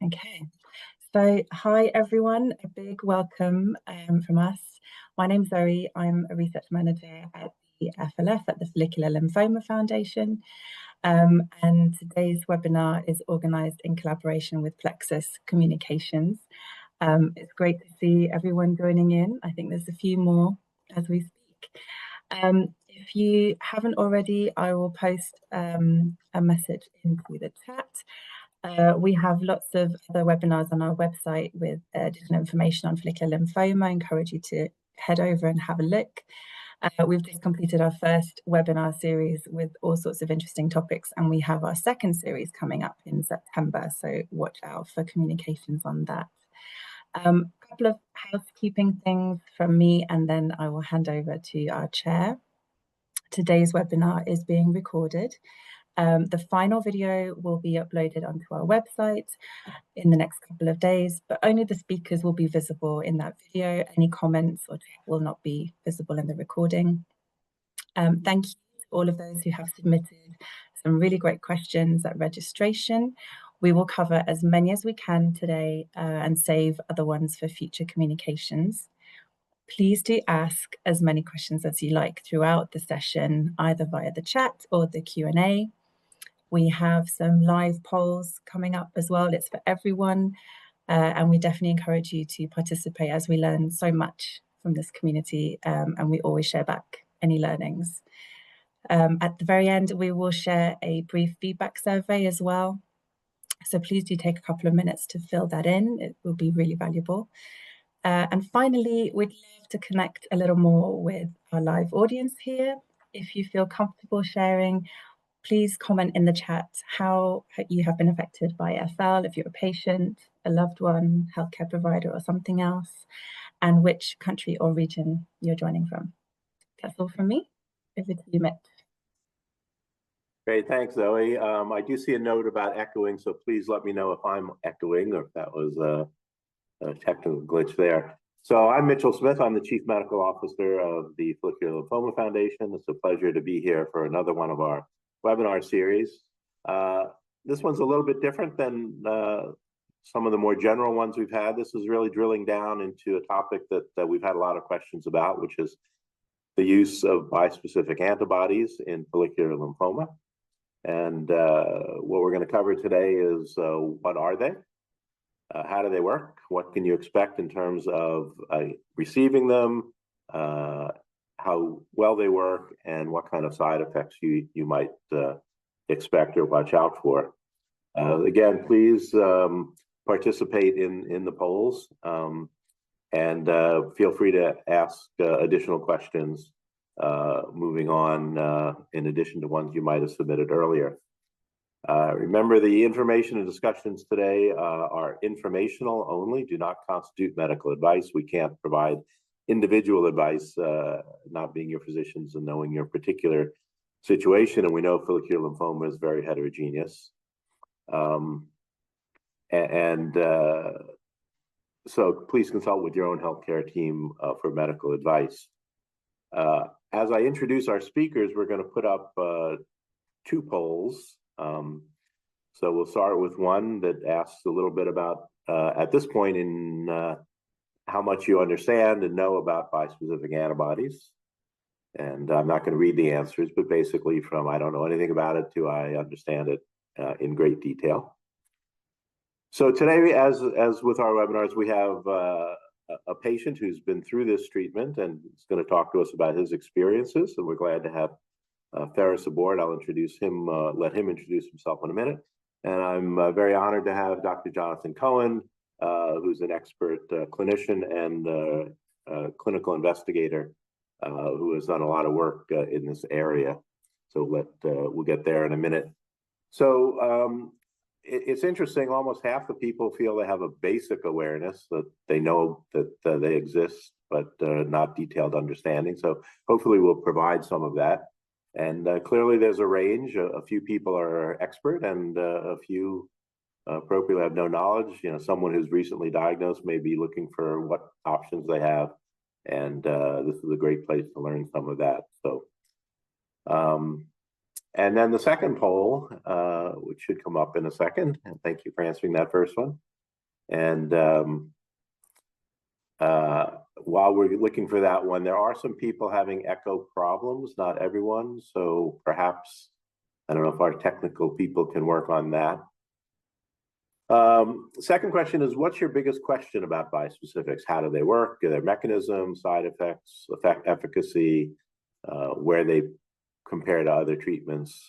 Okay, so hi everyone, a big welcome from us. My name's Zoe, I'm a research manager at the FLF, at the Follicular Lymphoma Foundation. And today's webinar is organised in collaboration with Plexus Communications. It's great to see everyone joining in. I think there's a few more as we speak. If you haven't already, I will post a message into the chat. We have lots of other webinars on our website with additional information on follicular lymphoma. I encourage you to head over and have a look. We've just completed our first webinar series with all sorts of interesting topics, and we have our second series coming up in September, so watch out for communications on that. A couple of housekeeping things from me, and then I will hand over to our chair. Today's webinar is being recorded. The final video will be uploaded onto our website in the next couple of days, but only the speakers will be visible in that video. Any comments or chat will not be visible in the recording. Thank you to all of those who have submitted some really great questions at registration. We will cover as many as we can today and save other ones for future communications. Please do ask as many questions as you like throughout the session, either via the chat or the Q&A. We have some live polls coming up as well. It's for everyone, and we definitely encourage you to participate as we learn so much from this community, and we always share back any learnings. At the very end, we will share a brief feedback survey as well. So please do take a couple of minutes to fill that in. It will be really valuable. And finally, we'd love to connect a little more with our live audience here. If you feel comfortable sharing, please comment in the chat how you have been affected by FL, if you're a patient, a loved one, healthcare provider, or something else, and which country or region you're joining from. That's all from me. Over to you, Mitt. Great, thanks, Zoe. I do see a note about echoing, so please let me know if I'm echoing or if that was a technical glitch there. So I'm Mitchell Smith. I'm the Chief Medical Officer of the Follicular Lymphoma Foundation. It's a pleasure to be here for another one of our webinar series. This one's a little bit different than some of the more general ones we've had. This is really drilling down into a topic that we've had a lot of questions about, which is the use of bispecific antibodies in follicular lymphoma. And what we're going to cover today is what are they? How do they work? What can you expect in terms of receiving them? How well they work, and what kind of side effects you might expect or watch out for. Again, please participate in the polls, and feel free to ask additional questions moving on in addition to ones you might have submitted earlier. Remember, the information and discussions today are informational only, do not constitute medical advice. We can't provide individual advice, not being your physicians and knowing your particular situation. And we know follicular lymphoma is very heterogeneous. So please consult with your own healthcare team for medical advice. As I introduce our speakers, we're going to put up two polls. So we'll start with one that asks a little bit about, at this point in how much you understand and know about bispecific antibodies. And I'm not going to read the answers, but basically from I don't know anything about it to I understand it in great detail. So today, as with our webinars, we have a patient who's been through this treatment and is going to talk to us about his experiences. And we're glad to have Ferris aboard. I'll introduce him, let him introduce himself in a minute. And I'm very honored to have Dr. Jonathan Cohen, who's an expert clinician and clinical investigator who has done a lot of work in this area. So we'll get there in a minute. So it's interesting, almost half the people feel they have a basic awareness, that they know that they exist, but not detailed understanding. So hopefully we'll provide some of that. And clearly there's a range. A few people are expert and a few appropriately have no knowledge. You know, someone who's recently diagnosed may be looking for what options they have. And this is a great place to learn some of that. So, and then the second poll, which should come up in a second, and thank you for answering that first one, And while we're looking for that one, there are some people having echo problems, not everyone. So perhaps, I don't know if our technical people can work on that. Second question is, what's your biggest question about bispecifics? How do they work? Are there mechanisms, side effects, efficacy, where they compare to other treatments?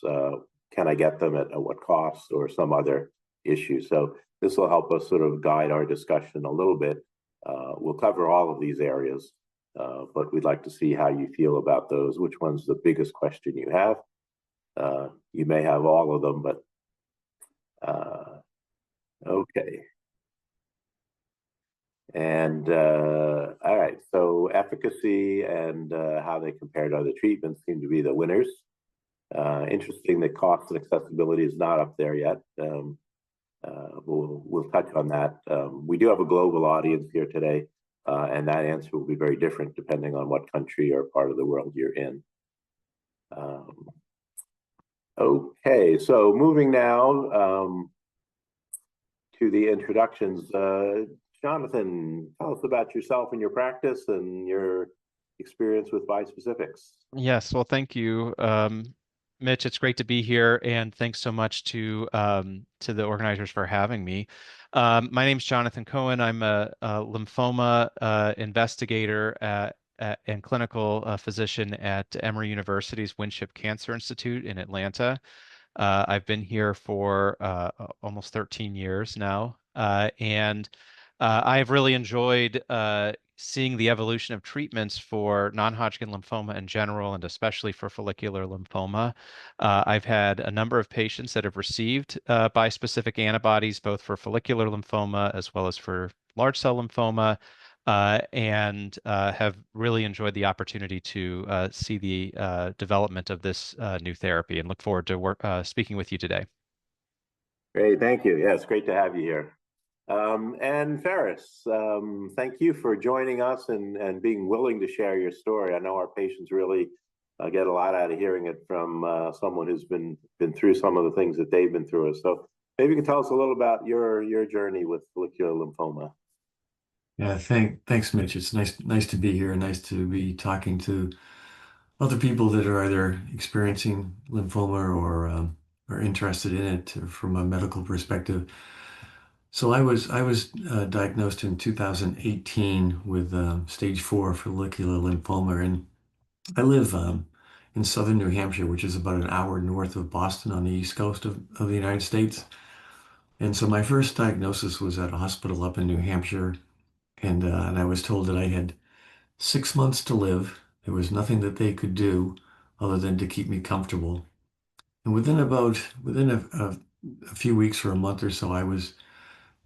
Can I get them at what cost, or some other issue? So this will help us sort of guide our discussion a little bit. We'll cover all of these areas, but we'd like to see how you feel about those. Which one's the biggest question you have? You may have all of them, but okay. And all right, so efficacy and how they compare to other treatments seem to be the winners. Interesting that cost and accessibility is not up there yet. We'll touch on that. We do have a global audience here today, and that answer will be very different depending on what country or part of the world you're in. Okay, so moving now to the introductions. Jonathan, tell us about yourself and your practice and your experience with bispecifics. Yes, well, thank you, Mitch. It's great to be here, and thanks so much to the organizers for having me. My name's Jonathan Cohen. I'm a lymphoma investigator and clinical physician at Emory University's Winship Cancer Institute in Atlanta. I've been here for almost 13 years now, and I've really enjoyed seeing the evolution of treatments for non-Hodgkin lymphoma in general, and especially for follicular lymphoma. I've had a number of patients that have received bispecific antibodies, both for follicular lymphoma as well as for large cell lymphoma, and have really enjoyed the opportunity to see the development of this new therapy, and look forward to speaking with you today. Great, thank you. Yeah, it's great to have you here. And Ferris, thank you for joining us and being willing to share your story. I know our patients really get a lot out of hearing it from someone who's been through some of the things that they've been through. So maybe you can tell us a little about your journey with follicular lymphoma. Yeah, thanks, Mitch. It's nice to be here. Nice to be talking to other people that are either experiencing lymphoma or are interested in it from a medical perspective. So I was diagnosed in 2018 with stage 4 follicular lymphoma, and I live in southern New Hampshire, which is about an hour north of Boston on the east coast of the United States. And so my first diagnosis was at a hospital up in New Hampshire, and I was told that I had 6 months to live. There was nothing that they could do other than to keep me comfortable. And within a few weeks or a month or so, I was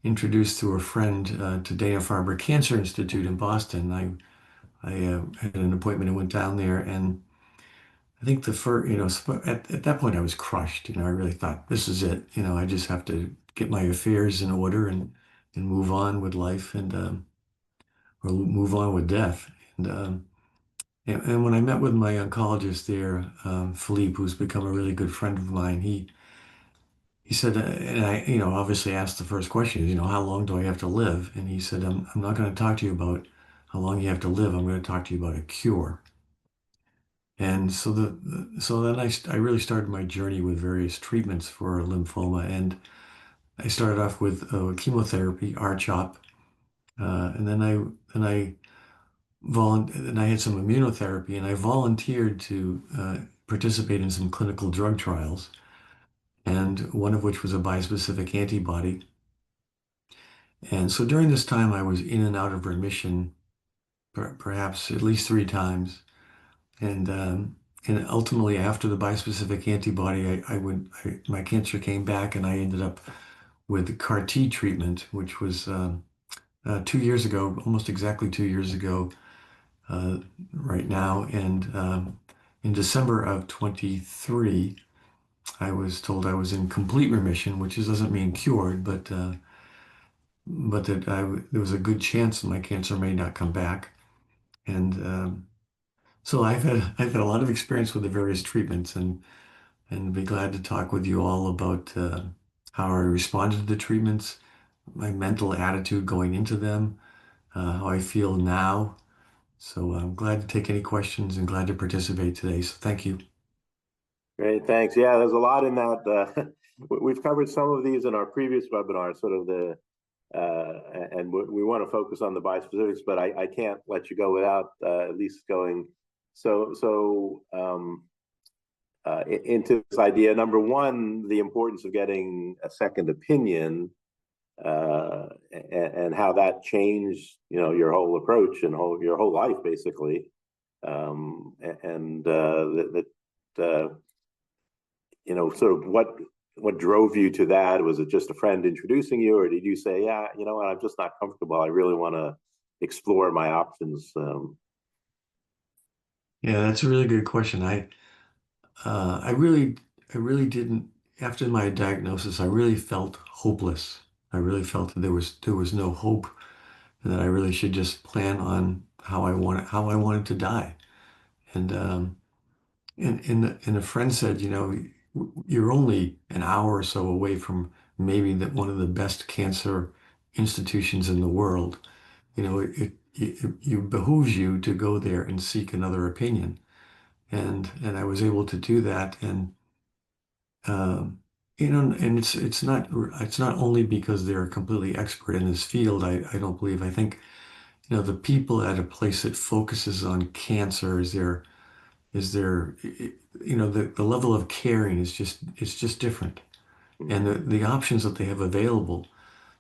introduced through a friend to Dana-Farber Cancer Institute in Boston. I had an appointment and went down there, and I think the first, at that point I was crushed. I really thought, this is it. I just have to get my affairs in order and move on with life and or move on with death. And when I met with my oncologist there, Philippe, who's become a really good friend of mine, he said, and I, obviously asked the first question, how long do I have to live? And he said, I'm not going to talk to you about how long you have to live. I'm going to talk to you about a cure. And so then I really started my journey with various treatments for lymphoma, and I started off with chemotherapy, R-CHOP, and then I had some immunotherapy, and I volunteered to participate in some clinical drug trials, and one of which was a bispecific antibody. And so during this time, I was in and out of remission, perhaps at least 3 times. And ultimately, after the bispecific antibody, my cancer came back, and I ended up with CAR T treatment, which was 2 years ago, almost exactly 2 years ago, right now. And in December of 23, I was told I was in complete remission, which doesn't mean cured, but that there was a good chance that my cancer may not come back. And so I've had a lot of experience with the various treatments, and be glad to talk with you all about how I responded to the treatments, my mental attitude going into them, how I feel now. So I'm glad to take any questions and glad to participate today. So thank you. Great, thanks. Yeah, there's a lot in that. We've covered some of these in our previous webinar, sort of and we want to focus on the bispecifics, but I can't let you go without at least going into this idea. Number one, the importance of getting a second opinion, and how that changed, your whole approach and your whole life, basically. Sort of what drove you to that? Was it just a friend introducing you, or did you say, yeah, you know what, I'm just not comfortable, I really want to explore my options? Yeah, that's a really good question. I really didn't, after my diagnosis, I really felt hopeless. I really felt that there was no hope and that I really should just plan on how I wanted to die. And and a friend said, you're only an hour or so away from maybe one of the best cancer institutions in the world. It behooves you to go there and seek another opinion. And I was able to do that. And and it's not only because they're completely expert in this field. I don't believe. I think, the people at a place that focuses on cancer is there, the level of caring it's just different. And the options that they have available.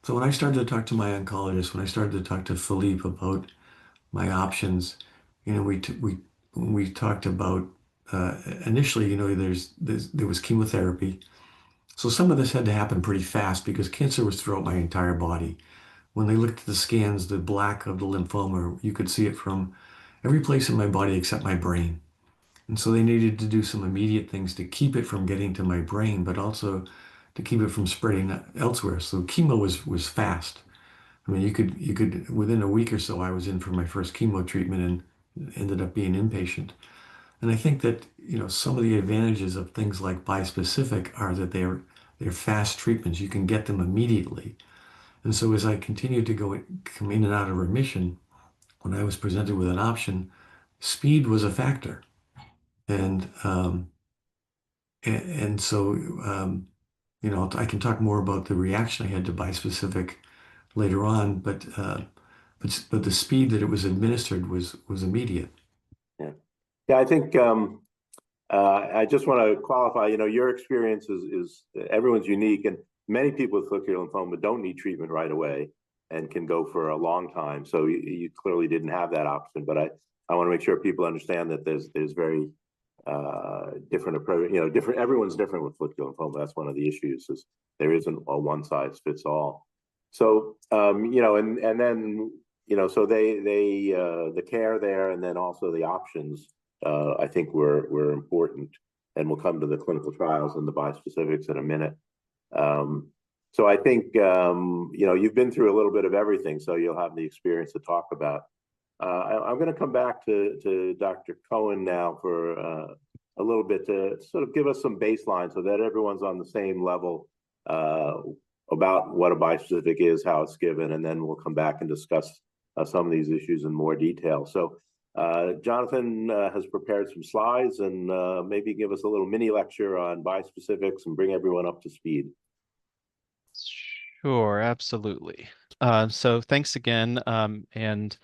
So when I started to talk to my oncologist, when I started to talk to Philippe about my options, we talked about, initially, there was chemotherapy. So some of this had to happen pretty fast because cancer was throughout my entire body. When they looked at the scans, the black of the lymphoma, you could see it from every place in my body except my brain. And so they needed to do some immediate things to keep it from getting to my brain, but also to keep it from spreading elsewhere. So chemo was fast. I mean, you could within a week or so, I was in for my first chemo treatment and ended up being inpatient. And I think that, some of the advantages of things like bispecific are that they're fast treatments. You can get them immediately. And so as I continued to come in and out of remission, when I was presented with an option, speed was a factor. And so I can talk more about the reaction I had to bispecific later on, but the speed that it was administered was immediate. Yeah, yeah. I think I just want to qualify. Your experience is everyone's unique, and many people with follicular lymphoma don't need treatment right away and can go for a long time. So you clearly didn't have that option. But I want to make sure people understand that there's very different approach. Different. Everyone's different with follicular lymphoma. That's one of the issues. Is there isn't a one size fits all. So and then so they the care there, and then also the options, I think were important, and we'll come to the clinical trials and the bispecifics in a minute. So I think you've been through a little bit of everything, so you'll have the experience to talk about. I'm going to come back to Dr. Cohen now for a little bit to sort of give us some baseline so that everyone's on the same level about what a bispecific is, how it's given, and then we'll come back and discuss some of these issues in more detail. So Jonathan has prepared some slides, and maybe give us a little mini lecture on bispecifics and bring everyone up to speed. Sure, absolutely. So thanks again, and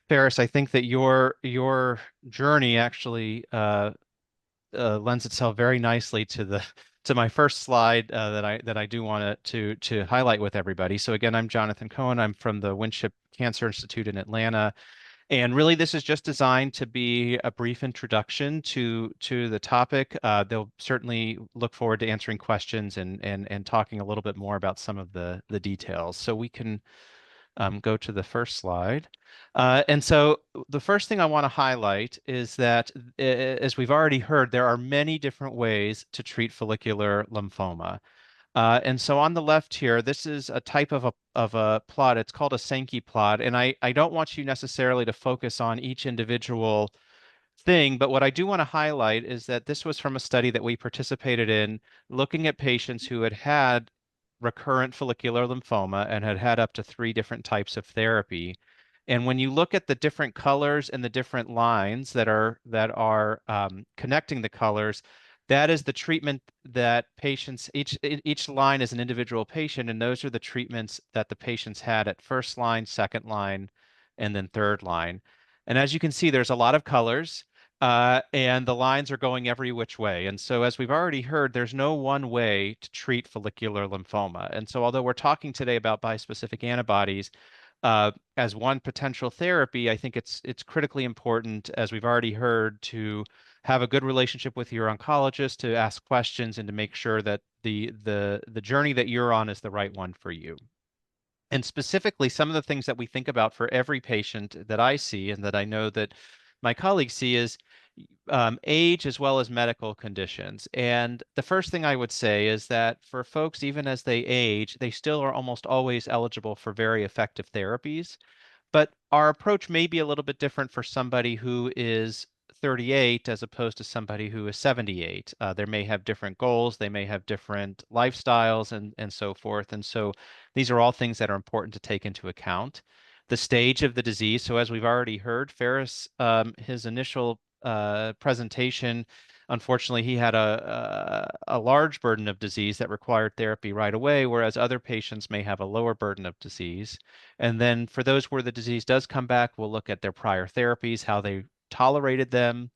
Ferris, I think that your journey actually lends itself very nicely to my first slide that I do want to highlight with everybody. So again, I'm Jonathan Cohen. I'm from the Winship Cancer Institute in Atlanta. And really, this is just designed to be a brief introduction to the topic. They'll certainly look forward to answering questions and talking a little bit more about some of the details. So we can go to the first slide. And so the first thing I want to highlight is that, as we've already heard, there are many different ways to treat follicular lymphoma. And so on the left here, this is a type of a plot. It's called a Sankey plot. And I don't want you necessarily to focus on each individual thing, but what I do want to highlight is that this was from a study that we participated in looking at patients who had recurrent follicular lymphoma and had had up to 3 different types of therapy. And when you look at the different colors and the different lines that are connecting the colors, that is the treatment that patients, each line is an individual patient, and those are the treatments that the patients had at first line, second line, and then third line. And as you can see, there's a lot of colors, and the lines are going every which way. And so, as we've already heard, there's no one way to treat follicular lymphoma. And so, although we're talking today about bispecific antibodies, as one potential therapy, I think it's critically important, as we've already heard, to have a good relationship with your oncologist, to ask questions, and to make sure that the journey that you're on is the right one for you. And specifically, some of the things that we think about for every patient that I see and that I know that my colleagues see is age as well as medical conditions. And the first thing I would say is that for folks, even as they age, they still are almost always eligible for very effective therapies. But our approach may be a little bit different for somebody who is 38 as opposed to somebody who is 78. They may have different goals, they may have different lifestyles, and so forth. And so these are all things that are important to take into account. The stage of the disease. So as we've already heard, Ferris, his initial presentation, unfortunately, he had a large burden of disease that required therapy right away, whereas other patients may have a lower burden of disease. And then for those where the disease does come back, we'll look at their prior therapies, how they tolerated them,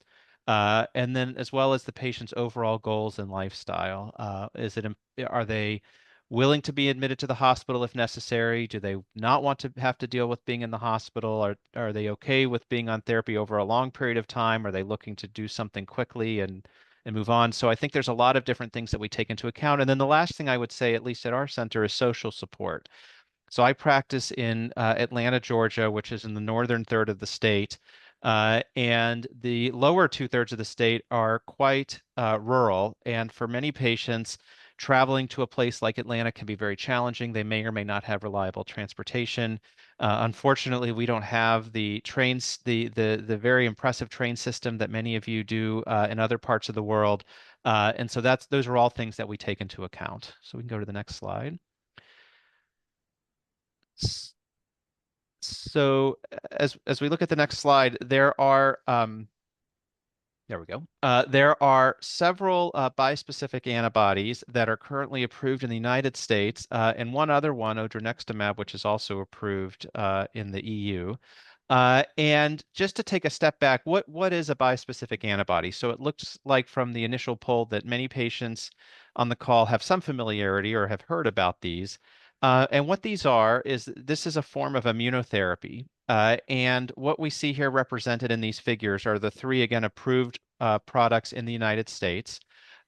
and then as well as the patient's overall goals and lifestyle. Are they willing to be admitted to the hospital if necessary? Do they not want to have to deal with being in the hospital? Are they okay with being on therapy over a long period of time? Are they looking to do something quickly and move on? So I think there's a lot of different things that we take into account. And then the last thing I would say, at least at our center, is social support. So I practice in Atlanta, Georgia, which is in the northern third of the state. And the lower 2/3 of the state are quite rural. And for many patients, traveling to a place like Atlanta can be very challenging. They may or may not have reliable transportation. Unfortunately, we don't have the trains, the very impressive train system that many of you do in other parts of the world. And so those are all things that we take into account. So we can go to the next slide. So as we look at the next slide, there are there we go. There are several bispecific antibodies that are currently approved in the United States, and one other one, odronextamab, which is also approved in the EU. And just to take a step back, what is a bispecific antibody? So it looks like from the initial poll that many patients on the call have some familiarity or have heard about these. And what these are is this is a form of immunotherapy. And what we see here represented in these figures are the 3, again, approved products in the United States.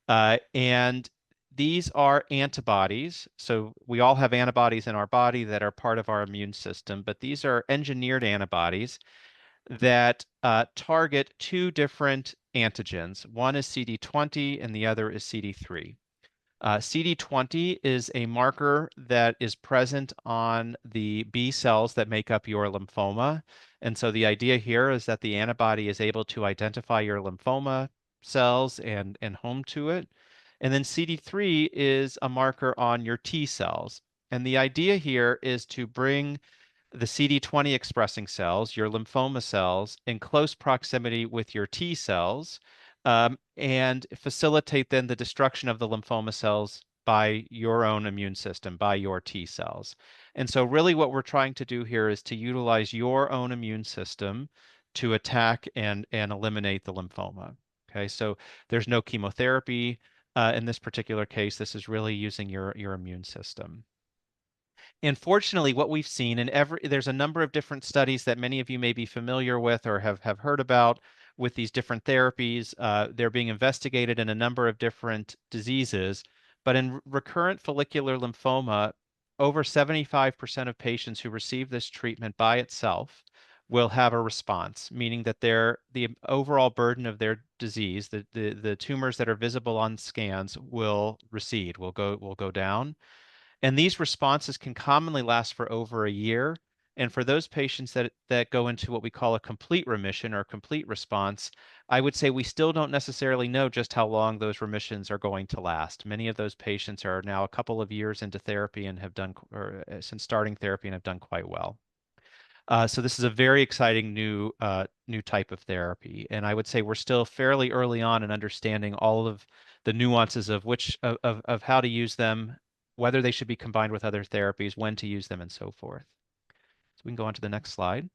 And these are antibodies. So we all have antibodies in our body that are part of our immune system, but these are engineered antibodies that target 2 different antigens. One is CD20 and the other is CD3. CD20 is a marker that is present on the B cells that make up your lymphoma. And so the idea here is that the antibody is able to identify your lymphoma cells and home to it. And then CD3 is a marker on your T cells. And the idea here is to bring the CD20 expressing cells, your lymphoma cells, in close proximity with your T cells, and facilitate then the destruction of the lymphoma cells by your own immune system, by your T cells. And so really what we're trying to do here is to utilize your own immune system to attack and eliminate the lymphoma. Okay, so there's no chemotherapy in this particular case. This is really using your immune system. And fortunately, what we've seen in there's a number of different studies that many of you may be familiar with or have heard about with these different therapies. They're being investigated in a number of different diseases. But in recurrent follicular lymphoma, over 75% of patients who receive this treatment by itself will have a response, meaning that the overall burden of their disease, the tumors that are visible on scans will recede, will go down. And these responses can commonly last for over a year, And for those patients that go into what we call a complete remission or complete response, I would say we still don't necessarily know just how long those remissions are going to last. Many of those patients are now a couple of years into therapy and have done, or since starting therapy, and have done quite well. So this is a very exciting new type of therapy, and I would say we're still fairly early on in understanding all of the nuances of of how to use them, whether they should be combined with other therapies, when to use them, and so forth. So we can go on to the next slide.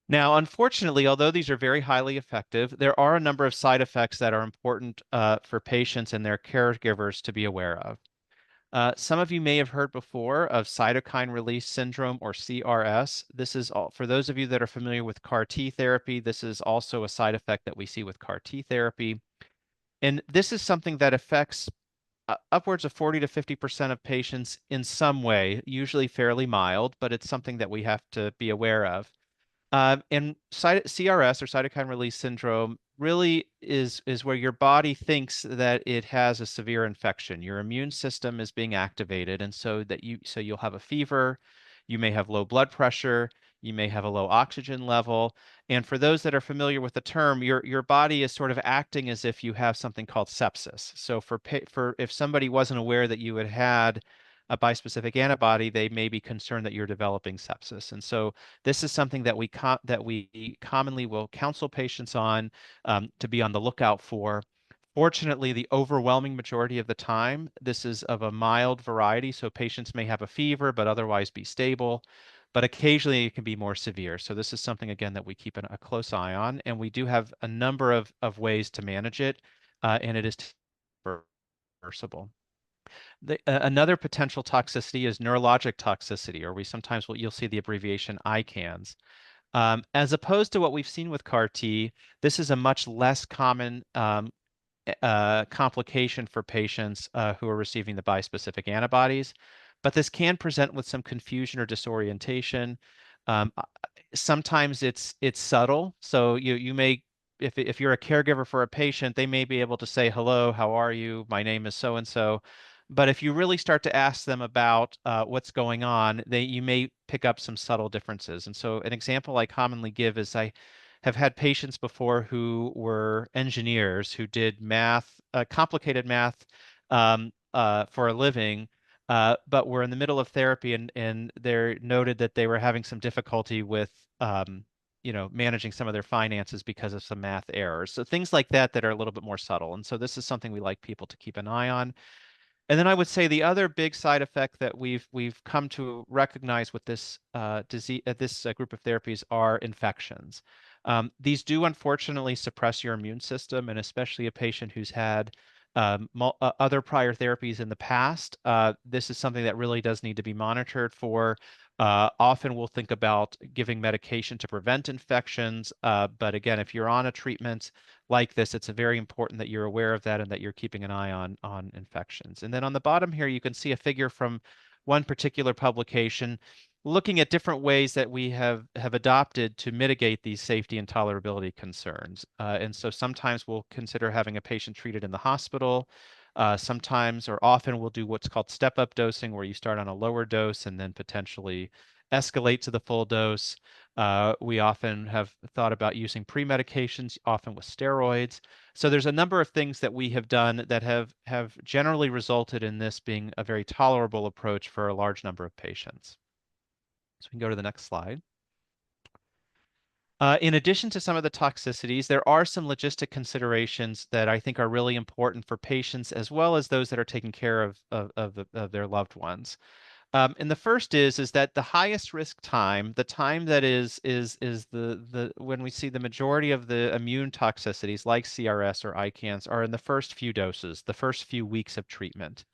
Now, unfortunately, although these are very highly effective, there are a number of side effects that are important for patients and their caregivers to be aware of. Some of you may have heard before of cytokine release syndrome, or CRS. This is all, for those of you that are familiar with CAR T therapy, this is also a side effect that we see with CAR T therapy. And this is something that affects upwards of 40 to 50% of patients in some way, usually fairly mild, but it's something that we have to be aware of. And CRS, or cytokine release syndrome, really is where your body thinks that it has a severe infection. Your immune system is being activated, and so you'll have a fever, you may have low blood pressure, you may have a low oxygen level. And for those that are familiar with the term, your body is sort of acting as if you have something called sepsis. So for if somebody wasn't aware that you had a bispecific antibody, they may be concerned that you're developing sepsis. And so this is something that we commonly will counsel patients on, to be on the lookout for. Fortunately, the overwhelming majority of the time, this is of a mild variety, so patients may have a fever but otherwise be stable, but occasionally it can be more severe. So this is something, again, that we keep a close eye on, and we do have a number of ways to manage it, and it is reversible. Another potential toxicity is neurologic toxicity, or you'll see the abbreviation ICANS. As opposed to what we've seen with CAR T, this is a much less common complication for patients who are receiving the bispecific antibodies, but this can present with some confusion or disorientation. Sometimes it's subtle, so you may, if you're a caregiver for a patient, they may be able to say, "Hello, how are you? My name is so and so." But if you really start to ask them about what's going on, you may pick up some subtle differences. And so an example I commonly give is I have had patients before who were engineers who did math, complicated math, for a living, but were in the middle of therapy, and they noted that they were having some difficulty with managing some of their finances because of some math errors. So things like that are a little bit more subtle. And so this is something we like people to keep an eye on. And then I would say the other big side effect that we've come to recognize with this disease, this group of therapies, are infections. These do unfortunately suppress your immune system, and especially a patient who's had other prior therapies in the past. This is something that really does need to be monitored for. Often we'll think about giving medication to prevent infections, but again, if you're on a treatment like this, it's very important that you're aware of that and that you're keeping an eye on infections. And then on the bottom here, you can see a figure from one particular publication looking at different ways that we have adopted to mitigate these safety and tolerability concerns. And so sometimes we'll consider having a patient treated in the hospital. Sometimes, or often, we'll do what's called step-up dosing, where you start on a lower dose and then potentially escalate to the full dose. We often have thought about using pre-medications, often with steroids. So there's a number of things that we have done that have generally resulted in this being a very tolerable approach for a large number of patients. So we can go to the next slide. In addition to some of the toxicities, there are some logistic considerations that I think are really important for patients as well as those that are taking care of their loved ones. And the first is that the highest risk time, the time that is the when we see the majority of the immune toxicities like CRS or ICANS are in the first few doses, the first few weeks of treatment.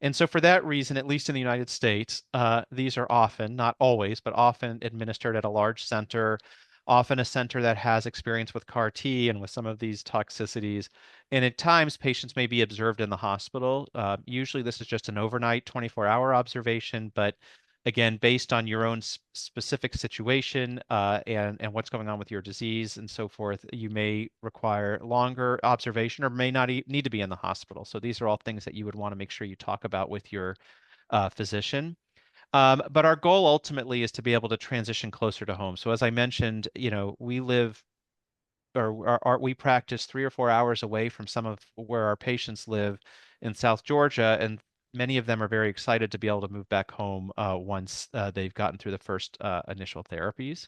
And so for that reason, at least in the United States, these are often, not always, but often administered at a large center, often a center that has experience with CAR T and with some of these toxicities. And at times, patients may be observed in the hospital. Usually this is just an overnight 24-hour observation, but again, based on your own specific situation and what's going on with your disease and so forth, you may require longer observation or may not need to be in the hospital. So these are all things that you would want to make sure you talk about with your physician. But our goal ultimately is to be able to transition closer to home. So as I mentioned, we live we practice 3 or 4 hours away from some of where our patients live in South Georgia, and many of them are very excited to be able to move back home once they've gotten through the first initial therapies.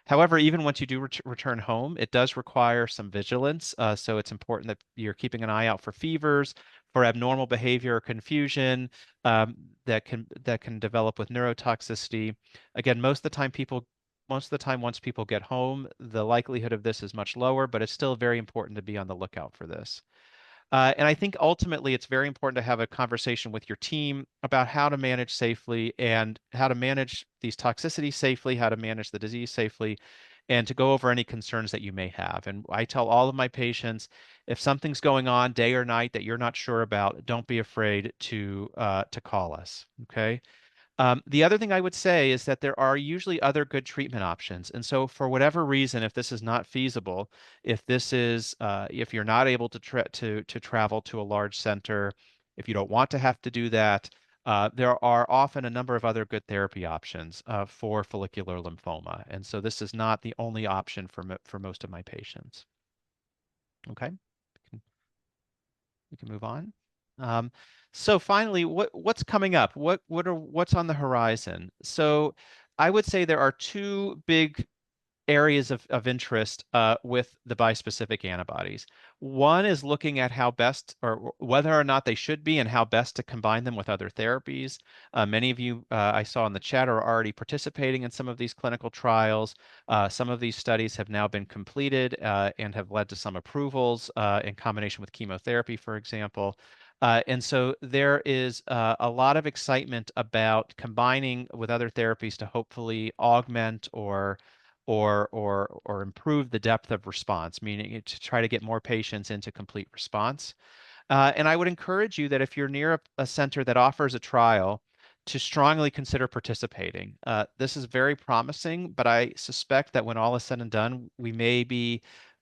However, even once you do return home, it does require some vigilance. So it's important that you're keeping an eye out for fevers, for abnormal behavior or confusion that can develop with neurotoxicity. Again, most of the time, once people get home, the likelihood of this is much lower, but it's still very important to be on the lookout for this. And I think ultimately it's very important to have a conversation with your team about how to manage safely and how to manage these toxicities safely, how to manage the disease safely, and to go over any concerns that you may have. And I tell all of my patients, if something's going on day or night that you're not sure about, don't be afraid to call us. Okay. The other thing I would say is that there are usually other good treatment options. And so for whatever reason, if this is not feasible, if you're not able to travel to a large center, if you don't want to have to do that, there are often a number of other good therapy options for follicular lymphoma. And so this is not the only option for most of my patients. Okay, we can move on. So finally, what's coming up? What's on the horizon? So I would say there are two big areas of interest with the bispecific antibodies. One is looking at how best or whether or not they should be and how best to combine them with other therapies. Many of you I saw in the chat are already participating in some of these clinical trials. Some of these studies have now been completed and have led to some approvals in combination with chemotherapy, for example. And so there is a lot of excitement about combining with other therapies to hopefully augment or improve the depth of response, meaning to try to get more patients into complete response. And I would encourage you that if you're near a center that offers a trial, to strongly consider participating. This is very promising, but I suspect that when all is said and done, we may be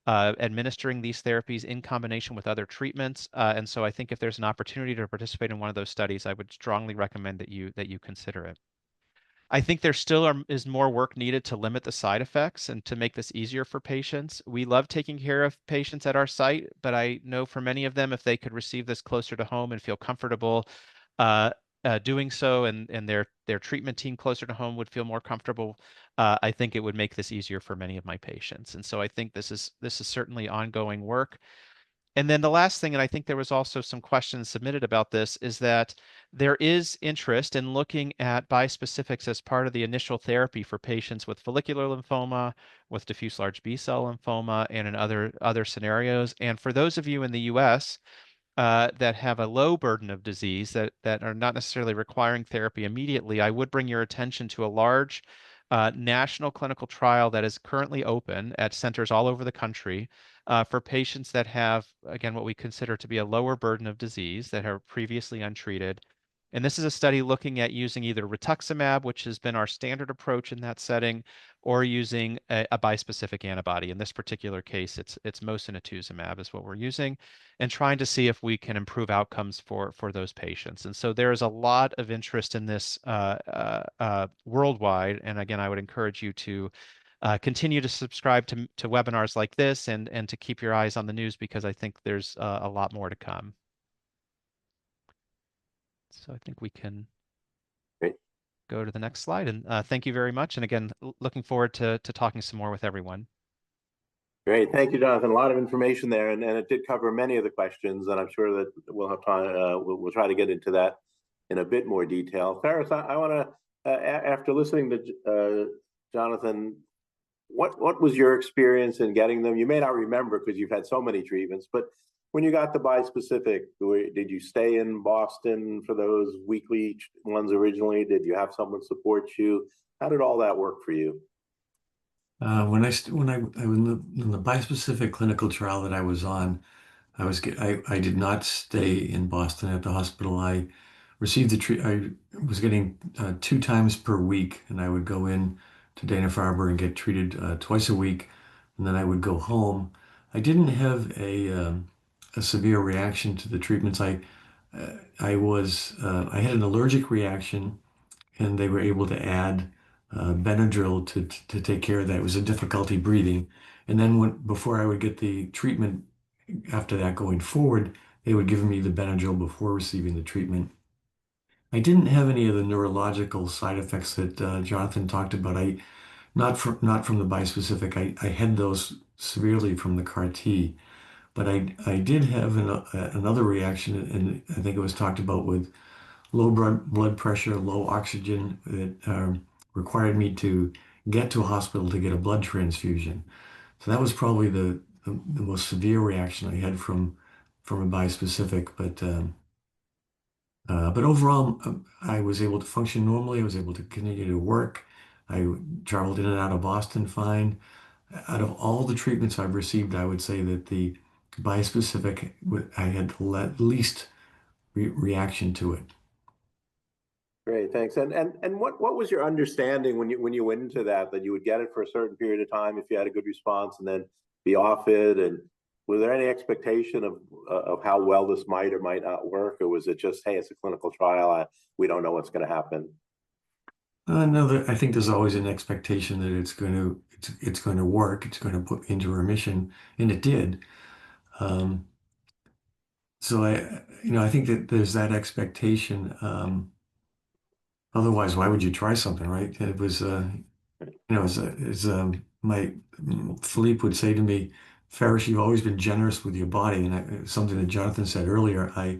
administering these therapies in combination with other treatments. And so I think if there's an opportunity to participate in one of those studies, I would strongly recommend that you consider it. I think there still is more work needed to limit the side effects and to make this easier for patients. We love taking care of patients at our site, but I know for many of them, if they could receive this closer to home and feel comfortable uh, doing so, and their treatment team closer to home would feel more comfortable, I think it would make this easier for many of my patients. And so I think this is certainly ongoing work. And then the last thing, and I think there was also some questions submitted about this, is that there is interest in looking at bispecifics as part of the initial therapy for patients with follicular lymphoma, with diffuse large B-cell lymphoma, and in other scenarios. And for those of you in the US that have a low burden of disease that are not necessarily requiring therapy immediately, I would bring your attention to a large national clinical trial that is currently open at centers all over the country for patients that have, again, what we consider to be a lower burden of disease that are previously untreated. And this is a study looking at using either rituximab, which has been our standard approach in that setting, or using a bispecific antibody. In this particular case, it's mosunetuzumab is what we're using, and trying to see if we can improve outcomes for those patients. And so there is a lot of interest in this worldwide. And again, I would encourage you to continue to subscribe to webinars like this and to keep your eyes on the news, because I think there's a lot more to come. So I think we can Great. go to the next slide. And thank you very much. And again, looking forward to talking some more with everyone. Great. Thank you, Jonathan. A lot of information there, and it did cover many of the questions, and I'm sure that we'll have time. We'll try to get into that in a bit more detail. Ferris, I want to, after listening to Jonathan, what was your experience in getting them? You may not remember because you've had so many treatments, but when you got the bispecific, did you stay in Boston for those weekly ones originally? Did you have someone support you? How did all that work for you? When I in the bispecific clinical trial that I was on, I did not stay in Boston at the hospital. I received I was getting 2 times per week, and I would go in to Dana-Farber and get treated twice a week, and then I would go home. I didn't have a severe reaction to the treatments. I had an allergic reaction, and they were able to add Benadryl to take care of that. It was a difficulty breathing. And then before I would get the treatment after that going forward, they would give me the Benadryl before receiving the treatment. I didn't have any of the neurological side effects that Jonathan talked about. Not from the bispecific. I had those severely from the CAR T, but I did have another reaction, and I think it was talked about with low blood pressure, low oxygen that required me to get to a hospital to get a blood transfusion. So that was probably the most severe reaction I had from a bispecific. But overall, I was able to function normally. I was able to continue to work. I traveled in and out of Boston fine. Out of all the treatments I've received, I would say that the bispecific, I had the least reaction to it. Great, thanks. And what was your understanding when you went into that you would get it for a certain period of time if you had a good response and then be off it? And was there any expectation of how well this might or might not work, or was it just, hey, it's a clinical trial, we don't know what's going to happen? No, I think there's always an expectation that it's going to work. It's going to put into remission, and it did. So I think that there's that expectation. Otherwise, why would you try something, right? It was, my Philippe would say to me, Ferris, you've always been generous with your body, and something that Jonathan said earlier. I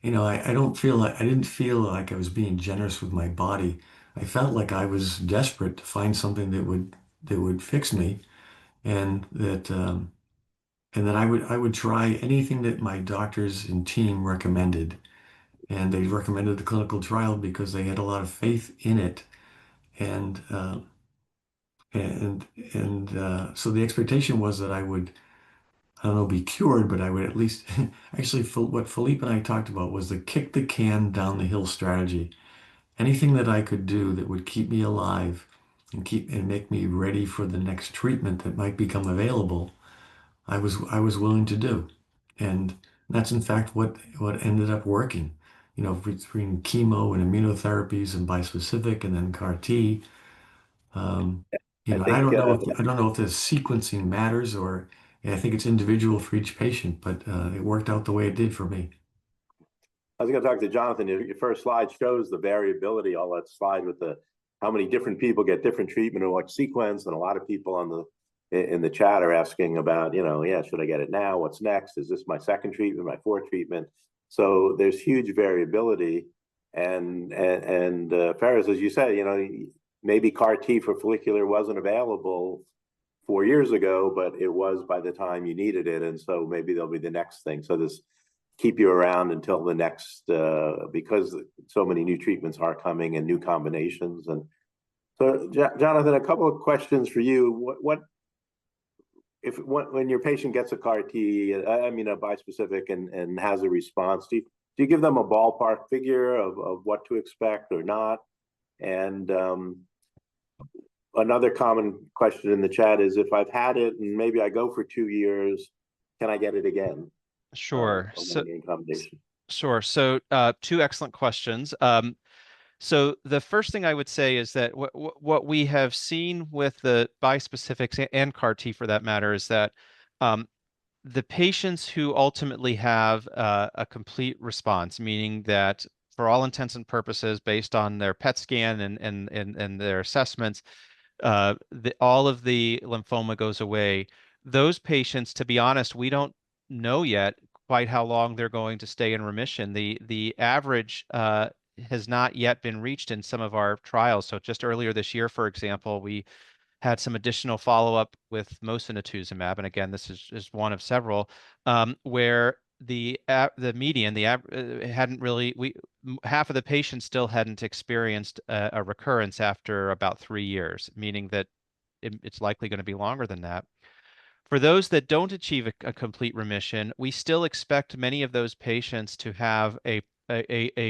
didn't feel like I was being generous with my body. I felt like I was desperate to find something that would fix me, and that I would try anything that my doctors and team recommended. And they recommended the clinical trial because they had a lot of faith in it. And so the expectation was that I would, I don't know, be cured, but I would at least actually, what Philippe and I talked about was the kick the can down the hill strategy. Anything that I could do that would keep me alive and make me ready for the next treatment that might become available, I was willing to do. And that's in fact what ended up working. Between chemo and immunotherapies and bispecific and then CAR T. I I think don't know if the sequencing matters, or I think it's individual for each patient, but it worked out the way it did for me. I was going to talk to Jonathan. Your first slide shows the variability. All that slide with how many different people get different treatment and what sequence, and a lot of people in the chat are asking about, should I get it now? What's next? Is this my second treatment, my fourth treatment? So there's huge variability. And Ferris, as you said, maybe CAR T for follicular wasn't available 4 years ago, but it was by the time you needed it. And so maybe there'll be the next thing. So this keep you around until the next, because so many new treatments are coming and new combinations. And so, Jonathan, a couple of questions for you. When your patient gets a CAR T, a bispecific, and has a response, do you give them a ballpark figure of what to expect or not? And another common question in the chat is, if I've had it and maybe I go for 2 years, can I get it again? Sure. Sure. So two excellent questions. So the first thing I would say is that what we have seen with the bispecifics and CAR T, for that matter, is that the patients who ultimately have a complete response, meaning that for all intents and purposes, based on their PET scan and their assessments, all of the lymphoma goes away. Those patients, to be honest, we don't know yet quite how long they're going to stay in remission. The average has not yet been reached in some of our trials. So just earlier this year, for example, we had some additional follow-up with mosunetuzumab, and again, this is one of several, where the median, hadn't really, half of the patients still hadn't experienced a recurrence after about 3 years, meaning that it's likely going to be longer than that. For those that don't achieve a complete remission, we still expect many of those patients to have a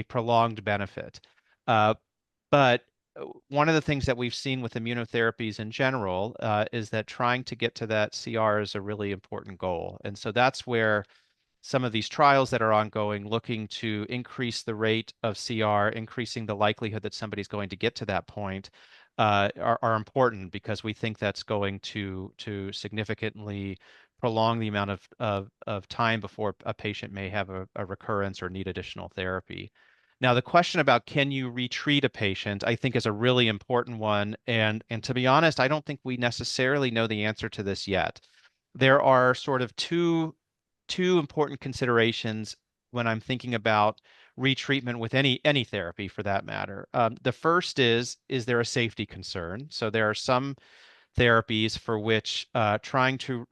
prolonged benefit. But one of the things that we've seen with immunotherapies in general is that trying to get to that CR is a really important goal. And so that's where some of these trials that are ongoing, looking to increase the rate of CR, increasing the likelihood that somebody's going to get to that point, are important, because we think that's going to significantly prolong the amount of time before a patient may have a recurrence or need additional therapy. Now, the question about can you retreat a patient, I think, is a really important one. And to be honest, I don't think we necessarily know the answer to this yet. There are sort of two important considerations when I'm thinking about retreatment with any therapy, for that matter. The first is there a safety concern? So there are some therapies for which trying to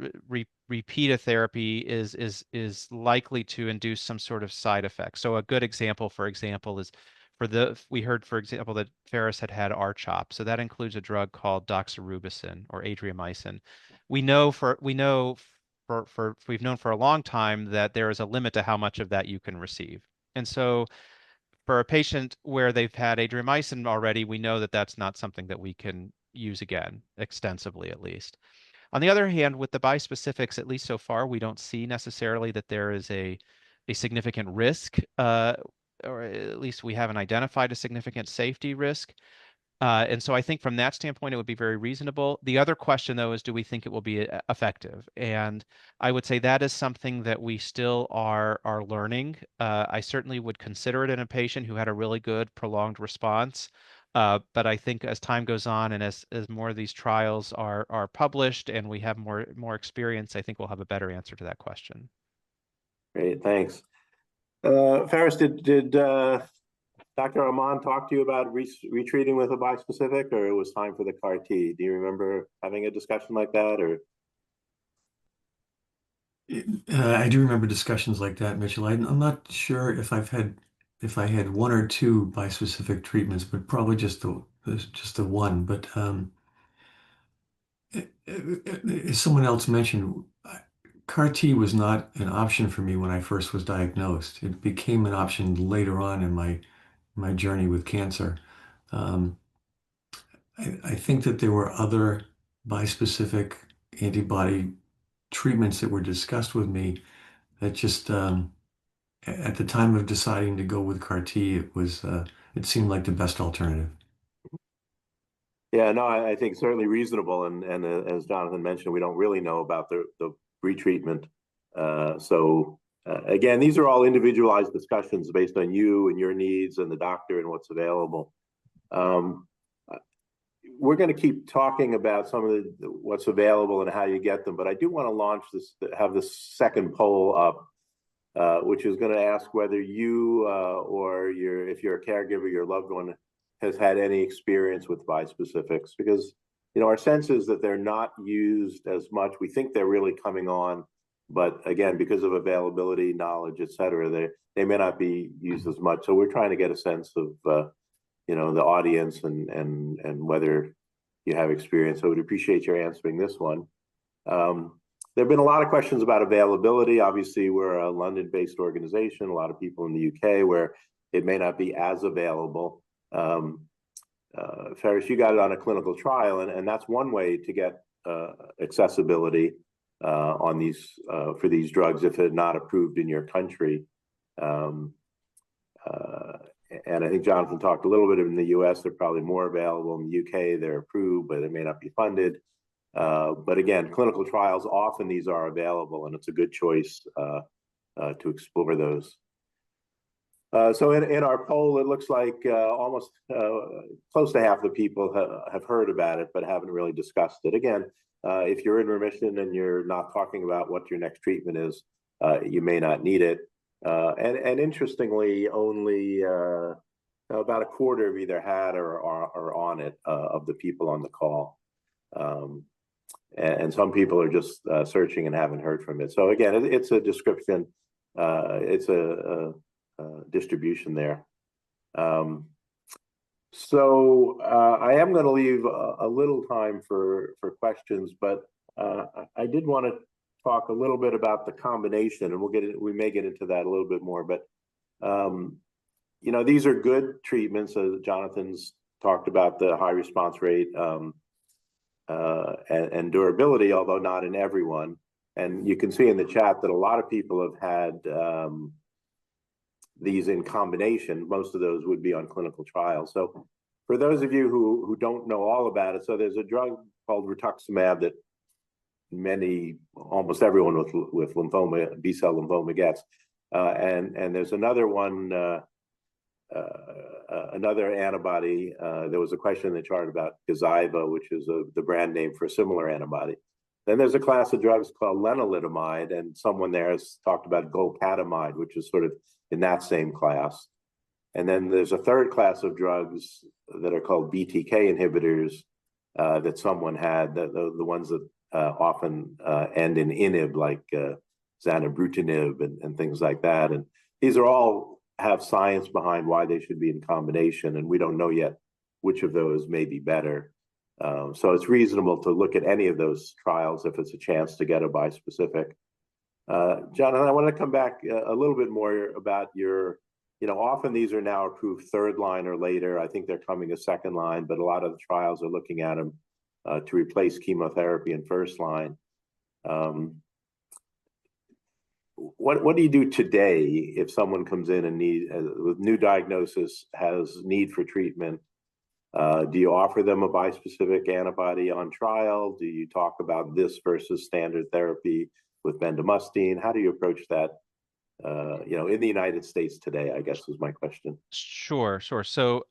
repeat a therapy is likely to induce some sort of side effect. So a good example, for example, is we heard, for example, that Ferris had R-CHOP. So that includes a drug called doxorubicin or adriamycin. We've known for a long time that there is a limit to how much of that you can receive. And so for a patient where they've had adriamycin already, we know that that's not something that we can use again, extensively at least. On the other hand, with the bispecifics, at least so far, we don't see necessarily that there is a significant risk, or at least we haven't identified a significant safety risk. And so I think from that standpoint, it would be very reasonable. The other question, though, is do we think it will be effective? And I would say that is something that we still are learning. I certainly would consider it in a patient who had a really good prolonged response. But I think as time goes on and as more of these trials are published and we have more experience, I think we'll have a better answer to that question. Great, thanks. Ferris, did Dr. Aman talk to you about retreating with a bispecific, or it was time for the CAR T? Do you remember having a discussion like that, or? I do remember discussions like that, Mitchell. I'm not sure if I had one or two bispecific treatments, but probably just the one. But as someone else mentioned, CAR T was not an option for me when I first was diagnosed. It became an option later on in my journey with cancer. I think that there were other bispecific antibody treatments that were discussed with me that just at the time of deciding to go with CAR T, it seemed like the best alternative. Yeah, no, I think certainly reasonable, and as Jonathan mentioned, we don't really know about the retreatment. Again, these are all individualized discussions based on you and your needs and the doctor and what's available. We're going to keep talking about some of what's available and how you get them, but I do want to have this second poll up, which is going to ask whether you or if you're a caregiver, your loved one has had any experience with bispecifics, because our sense is that they're not used as much. We think they're really coming on, but again, because of availability, knowledge, et cetera, they may not be used as much. So we're trying to get a sense of the audience and whether you have experience. So I would appreciate your answering this one. There have been a lot of questions about availability. Obviously, we're a London-based organization, a lot of people in the UK where it may not be as available. Ferris, you got it on a clinical trial, and that's one way to get accessibility on these for these drugs if they're not approved in your country. And I think Jonathan talked a little bit in the US, they're probably more available. In the UK, they're approved, but they may not be funded. But again, clinical trials, often these are available, and it's a good choice to explore those. So in our poll, it looks like almost close to half the people have heard about it, but haven't really discussed it. Again, if you're in remission and you're not talking about what your next treatment is, you may not need it. And interestingly, only about a quarter have either had or are on it of the people on the call. And some people are just searching and haven't heard from it. So again, it's a description, it's a distribution there. So I am going to leave a little time for questions, but I did want to talk a little bit about the combination, and we may get into that a little bit more. But these are good treatments. Jonathan's talked about the high response rate and durability, although not in everyone. And you can see in the chat that a lot of people have had these in combination. Most of those would be on clinical trials. So for those of you who don't know all about it, so there's a drug called rituximab that almost everyone with lymphoma, B-cell lymphoma gets. And there's another one, another antibody. There was a question in the chart about Gazyva, which is the brand name for a similar antibody. Then there's a class of drugs called lenalidomide, and someone there has talked about golcadomide, which is sort of in that same class. And then there's a third class of drugs that are called BTK inhibitors that someone had, the ones that often end in inib, like zanubrutinib and things like that. And these are all have science behind why they should be in combination, and we don't know yet which of those may be better. So it's reasonable to look at any of those trials if it's a chance to get a bispecific. Jonathan, I want to come back a little bit more about your, often these are now approved third line or later. I think they're coming a second line, but a lot of the trials are looking at them to replace chemotherapy in first line. What do you do today if someone comes in and with new diagnosis, has need for treatment? Do you offer them a bispecific antibody on trial? Do you talk about this versus standard therapy with bendamustine? How do you approach that, in the United States today, I guess is my question. Sure. So,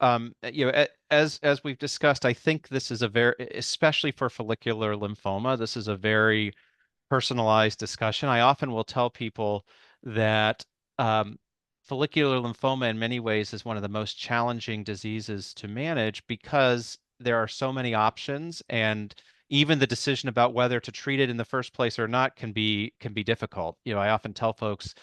as we've discussed, I think this is especially for follicular lymphoma, this is a very personalized discussion. I often will tell people that follicular lymphoma in many ways is one of the most challenging diseases to manage because there are so many options, and even the decision about whether to treat it in the first place or not can be difficult. I often tell folks,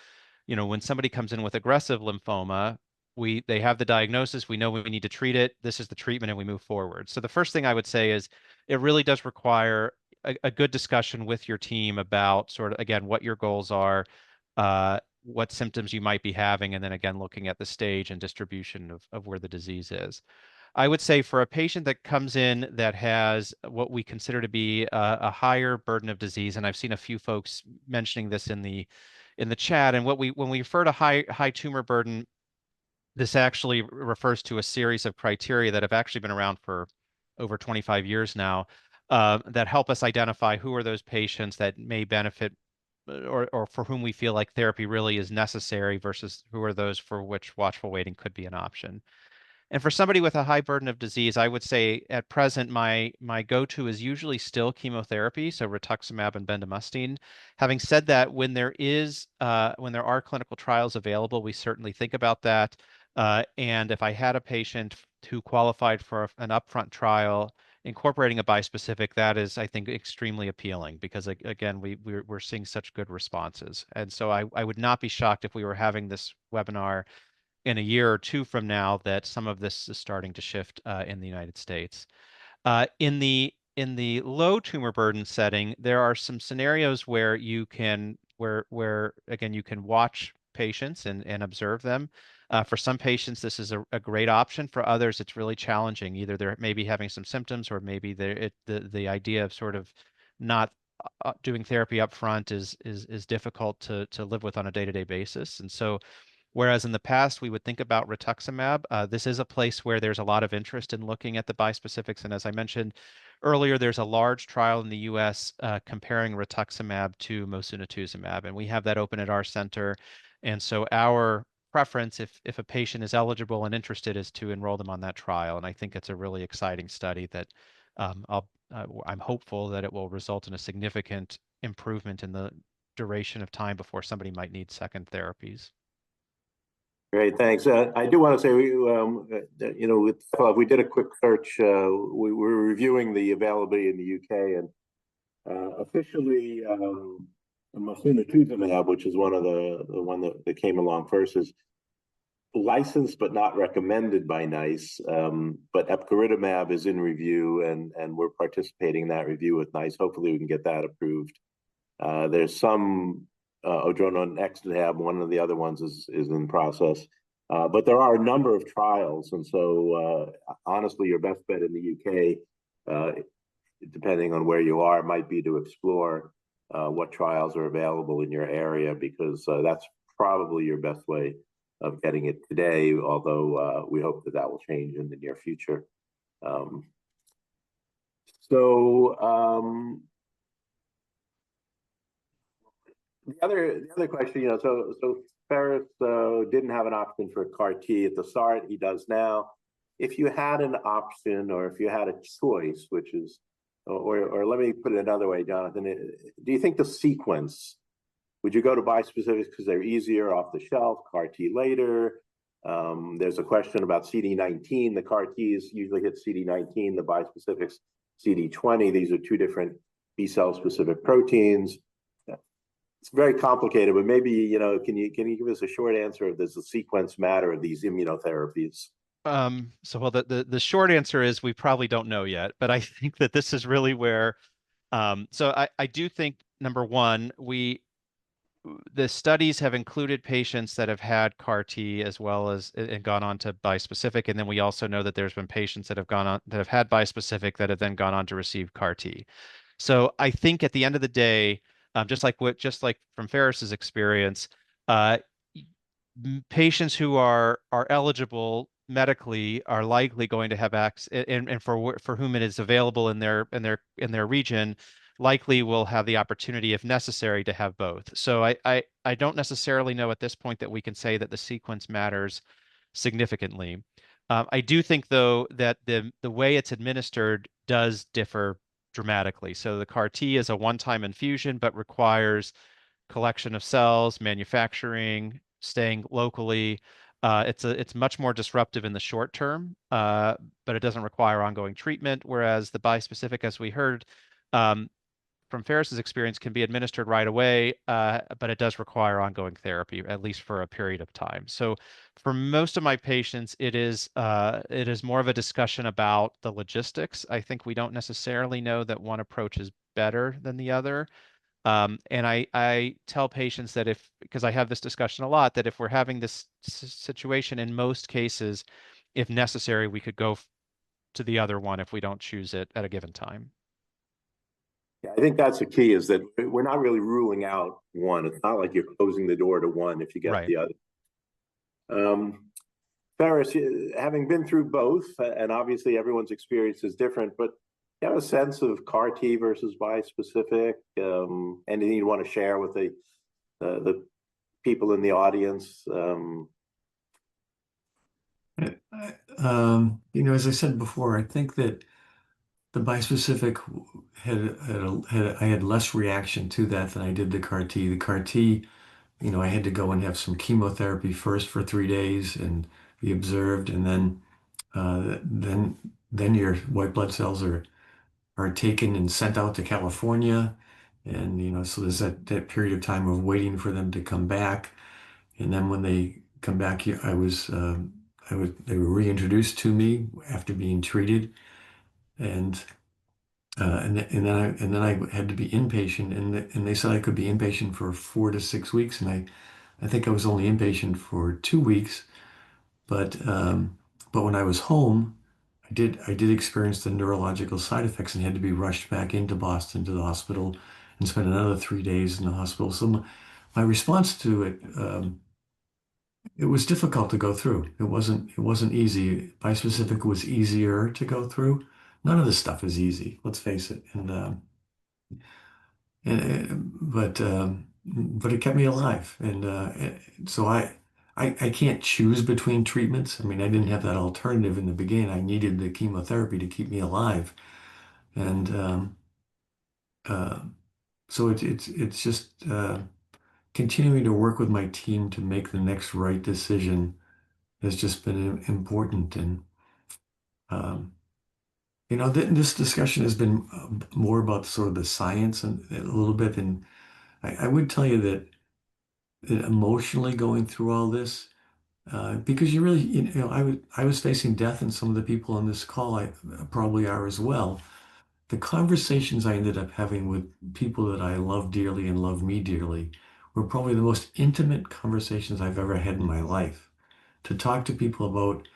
when somebody comes in with aggressive lymphoma, they have the diagnosis, we know we need to treat it, this is the treatment, and we move forward. So the first thing I would say is it really does require a good discussion with your team about sort of, again, what your goals are, what symptoms you might be having, and then again, looking at the stage and distribution of where the disease is. I would say for a patient that comes in that has what we consider to be a higher burden of disease, and I've seen a few folks mentioning this in the chat, and when we refer to high tumor burden, this actually refers to a series of criteria that have actually been around for over 25 years now, that help us identify who are those patients that may benefit or for whom we feel like therapy really is necessary versus who are those for which watchful waiting could be an option. And for somebody with a high burden of disease, I would say at present, my go-to is usually still chemotherapy, so rituximab and bendamustine. Having said that, when there are clinical trials available, we certainly think about that. And if I had a patient who qualified for an upfront trial, incorporating a bispecific, that is, I think, extremely appealing because, again, we're seeing such good responses. And so I would not be shocked if we were having this webinar in a year or two from now that some of this is starting to shift in the United States. In the low tumor burden setting, there are some scenarios where you can again you can watch patients and observe them. For some patients, this is a great option. For others, it's really challenging. Either they're maybe having some symptoms, or maybe the idea of sort of not doing therapy up front is difficult to live with on a day-to-day basis. And so, whereas in the past we would think about rituximab, this is a place where there's a lot of interest in looking at the bispecifics. And as I mentioned earlier, there's a large trial in the U.S. Comparing rituximab to mosunetuzumab, and we have that open at our center. And so our preference, if a patient is eligible and interested, is to enroll them on that trial. And I think it's a really exciting study that I'm hopeful that it will result in a significant improvement in the duration of time before somebody might need second therapies. Great, thanks. I do want to say, we did a quick search. We were reviewing the availability in the UK, and officially, mosunetuzumab, which is one of the one that came along first, is licensed but not recommended by NICE. But epcoritamab is in review, and we're participating in that review with NICE. Hopefully, we can get that approved. There's some odronextamab, one of the other ones is in process. But there are a number of trials, and so honestly, your best bet in the UK, depending on where you are, might be to explore what trials are available in your area, because that's probably your best way of getting it today, although we hope that that will change in the near future. Um, the other question, so Ferris didn't have an option for CAR T at the start. He does now. If you had an option, or if you had a choice, which is, or let me put it another way, Jonathan, do you think the sequence, would you go to bispecifics because they're easier off the shelf, CAR T later? There's a question about CD19. The CAR Ts usually hit CD19, the bispecifics CD20. These are two different B cell specific proteins. It's very complicated, but maybe, can you give us a short answer of, does the sequence matter of these immunotherapies? Well, the short answer is we probably don't know yet, but I think that this is really where, so I do think, number one, the studies have included patients that have had CAR T as well as and gone on to bispecific, and then we also know that there's been patients that have had bispecific that have then gone on to receive CAR T. So I think at the end of the day, just like from Ferris's experience, uh, patients who are eligible medically are likely going to have access, and for whom it is available in their region, likely will have the opportunity, if necessary, to have both. So I don't necessarily know at this point that we can say that the sequence matters significantly. I do think, though, that the way it's administered does differ dramatically. So the CAR T is a one-time infusion, but requires collection of cells, manufacturing, staying locally. It's much more disruptive in the short term, but it doesn't require ongoing treatment. Whereas the bispecific, as we heard from Ferris's experience, can be administered right away, but it does require ongoing therapy, at least for a period of time. So for most of my patients, it is more of a discussion about the logistics. I think we don't necessarily know that one approach is better than the other. And I tell patients that because I have this discussion a lot, that if we're having this situation, in most cases, if necessary, we could go to the other one if we don't choose it at a given time. Yeah, I think that's the key, is that we're not really ruling out one. It's not like you're closing the door to one if you get Right. the other. Ferris, having been through both, and obviously everyone's experience is different, but you have a sense of CAR T versus bispecific? Anything you want to share with the people in the audience? As I said before, I think that the bispecific I had less reaction to that than I did the CAR T. The CAR T, I had to go and have some chemotherapy first for 3 days and be observed, and then your white blood cells are taken and sent out to California, and so there's that period of time of waiting for them to come back, and then when they come back, they were reintroduced to me after being treated, and then I had to be inpatient, and they said I could be inpatient for 4 to 6 weeks, and I think I was only inpatient for 2 weeks, but when I was home, I did experience the neurological side effects and had to be rushed back into Boston to the hospital and spend another 3 days in the hospital. So my response to it, it was difficult to go through. It wasn't easy. Bispecific was easier to go through. None of this stuff is easy, let's face it. But it kept me alive, and so I can't choose between treatments. I mean, I didn't have that alternative in the beginning. I needed the chemotherapy to keep me alive, and uh, so it's just continuing to work with my team to make the next right decision has just been important. And this discussion has been more about sort of the science and a little bit, and I would tell you that emotionally going through all this, because you really, I was facing death, and some of the people on this call probably are as well. The conversations I ended up having with people that I love dearly and love me dearly were probably the most intimate conversations I've ever had in my life. To talk to people about